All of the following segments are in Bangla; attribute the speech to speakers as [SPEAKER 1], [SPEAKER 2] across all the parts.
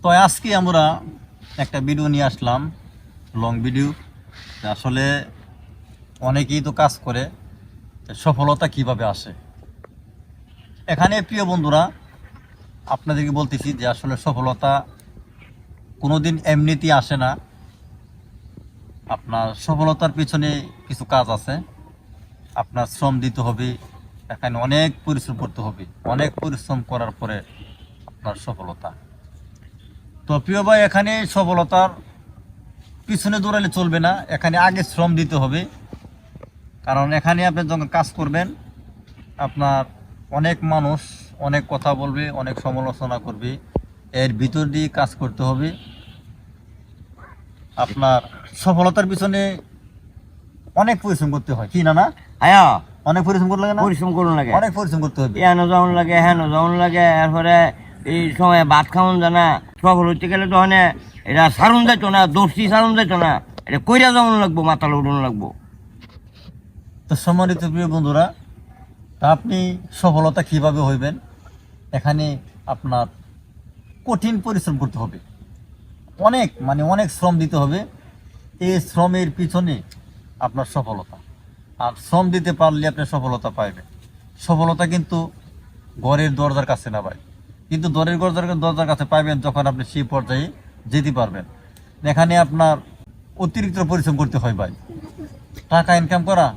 [SPEAKER 1] তো আজকে আমরা একটা ভিডিও নিয়ে আসলাম, লং ভিডিও। আসলে অনেকেই তো কাজ করে, সফলতা কিভাবে আসে। এখানে প্রিয় বন্ধুরা, আপনাদেরকে বলতেছি যে আসলে সফলতা কোনোদিন এমনিতেই আসে না। আপনার সফলতার পিছনে কিছু কাজ আছে, আপনার শ্রম দিতে হবে, এখানে অনেক পরিশ্রম করতে হবে। অনেক পরিশ্রম করার পরে আপনার সফলতা। তো প্রিয় ভাই, এখানে সফলতার পিছনে দৌড়ালে চলবে না, এখানে আগে শ্রম দিতে হবে। কারণ এখানে আপনি যখন কাজ করবেন, আপনার অনেক মানুষ অনেক কথা বলবে, অনেক সমালোচনা করবে, এর ভিতর দিয়ে কাজ করতে হবে। আপনার সফলতার পিছনে অনেক পরিশ্রম করতে হয়, কি না? না
[SPEAKER 2] হ্যাঁ,
[SPEAKER 1] অনেক পরিশ্রম করতে লাগে না?
[SPEAKER 2] পরিশ্রম করুন লাগে,
[SPEAKER 1] অনেক পরিশ্রম করতে হবে।
[SPEAKER 2] এনো যেমন লাগে হেন যেমন লাগে। এরপরে এই সময় ভাত খাওয়ান জানা সফল হইতে গেলে তো মানে এটা সারুন যাইতো না, দোষী সারুন যাইতো না, এটা কইরা যেমন লাগবো, মাথা উঠুন লাগবো।
[SPEAKER 1] তো সম্মানিত প্রিয় বন্ধুরা, তা আপনি সফলতা কিভাবে হইবেন, এখানে আপনার কঠিন পরিশ্রম করতে হবে, অনেক শ্রম দিতে হবে। এই শ্রমের পিছনে আপনার সফলতা। আর শ্রম দিতে পারলে আপনি সফলতা পাইবেন। সফলতা কিন্তু ঘরের দরজার কাছে না ভাই, কিন্তু দরজার কাছে পাইবেন যখন আপনি সেই পর্যায়ে যেতে পারবেন। এখানে আপনার অতিরিক্ত পরিশ্রম করতে হয় ভাই। টাকা ইনকাম করা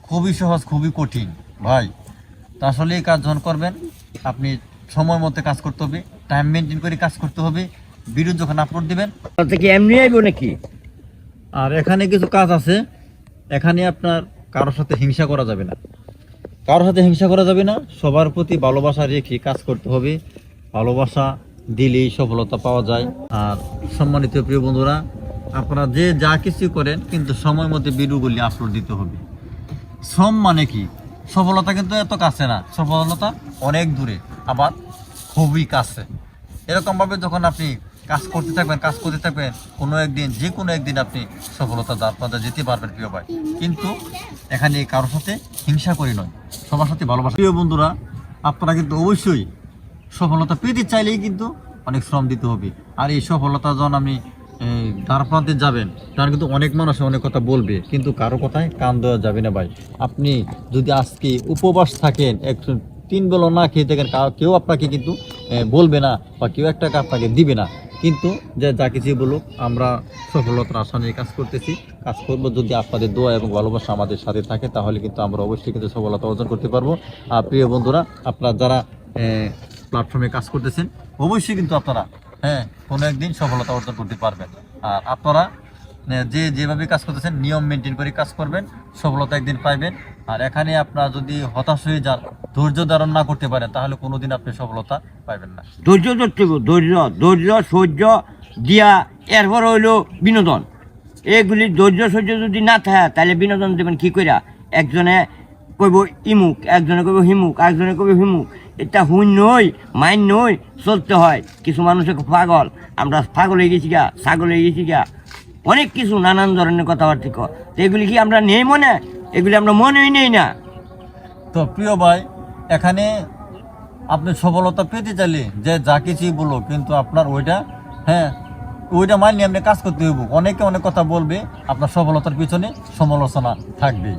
[SPEAKER 1] খুবই সহজ, খুবই কঠিন ভাই। তা আসলে এই কাজ যখন করবেন, আপনি সময় মতো কাজ করতে হবে, টাইম মেনটেন করে কাজ করতে হবে। ভিডিও যখন আপলোড দিবেন,
[SPEAKER 2] কি এমনি আইব নাকি?
[SPEAKER 1] আর এখানে কিছু কাজ আছে, এখানে আপনার কারোর সাথে হিংসা করা যাবে না, সবার প্রতি ভালোবাসা রেখে কাজ করতে হবে। ভালোবাসা দিলেই সফলতা পাওয়া যায়। আর সম্মানিত প্রিয় বন্ধুরা, আপনারা যে যা কিছু করেন, কিন্তু সময় মতো ভিডিওগুলি আপলোড দিতে হবে। শ্রম মানে কি? সফলতা কিন্তু এত কাছে না, সফলতা অনেক দূরে, আবার খুবই কাছে। এরকমভাবে যখন আপনি কাজ করতে থাকবেন, যে কোনো একদিন আপনি সফলতা দ্বার প্রান্তে যেতে পারবেন প্রিয় ভাই। কিন্তু এখানে কারোর সাথে হিংসা করি নয়, সবার সাথে ভালোবাসা। প্রিয় বন্ধুরা, আপনারা কিন্তু অবশ্যই সফলতা পেতে চাইলেই কিন্তু অনেক শ্রম দিতে হবে। আর এই সফলতা যখন আপনি দ্বার প্রান্তে যাবেন, তখন কিন্তু অনেক মানুষ অনেক কথা বলবে, কিন্তু কারো কথায় কান দেওয়া যাবে না ভাই। আপনি যদি আজকে উপবাস থাকেন, 3 বেলা না খেয়ে থাকেন, কেউ আপনাকে কিন্তু বলবে না, বা কেউ একটা আপনাকে দিবে না। কিন্তু যে যা কিছু বলুক, আমরা সফলতার আশা নিয়ে কাজ করবো। যদি আপনাদের দোয়া এবং ভালোবাসা আমাদের সাথে থাকে, তাহলে কিন্তু আমরা অবশ্যই কিন্তু সফলতা অর্জন করতে পারবো। আর প্রিয় বন্ধুরা, আপনারা যারা প্ল্যাটফর্মে কাজ করতেছেন, অবশ্যই কিন্তু আপনারা কোনো একদিন সফলতা অর্জন করতে পারবেন। আর আপনারা যেভাবে কাজ করতেছেন, নিয়ম মেনটেন করে কাজ করবেন, সফলতা একদিন পাইবেন। আর এখানে আপনারা যদি হতাশ হয়ে যান, ধৈর্য ধারণ না করতে পারেন, তাহলে কোনোদিন আপনি সফলতা পাইবেন না।
[SPEAKER 2] ধৈর্য ধরতে হবে, ধৈর্য সহ্য দিয়া এরপর হইলো বিনোদন। এগুলি ধৈর্য সহ্য যদি না থাকে, তাহলে বিনোদন দেবেন কি কইরা? একজনে কইব ইমুক, একজনে কইব হিমুক, একজনে কইব হিমুক। এটা হুই মাইন নই চলতে হয়। কিছু মানুষ পাগল, আমরা পাগল হয়ে গেছি গা, ছাগল হয়ে গেছি গা, অনেক কিছু নানান ধরনের কথাবার্তা কয়। তো এগুলি কি আমরা নেই মনে? এগুলি আমরা মনেই নেই না।
[SPEAKER 1] তো প্রিয় ভাই, এখানে আপনি সফলতা পেতে চাইলে যে যা কিছুই বলো, কিন্তু আপনার ওইটা মানিয়ে আপনি কাজ করতে হইব। অনেকে অনেক কথা বলবে, আপনার সফলতার পিছনে সমালোচনা থাকবেই।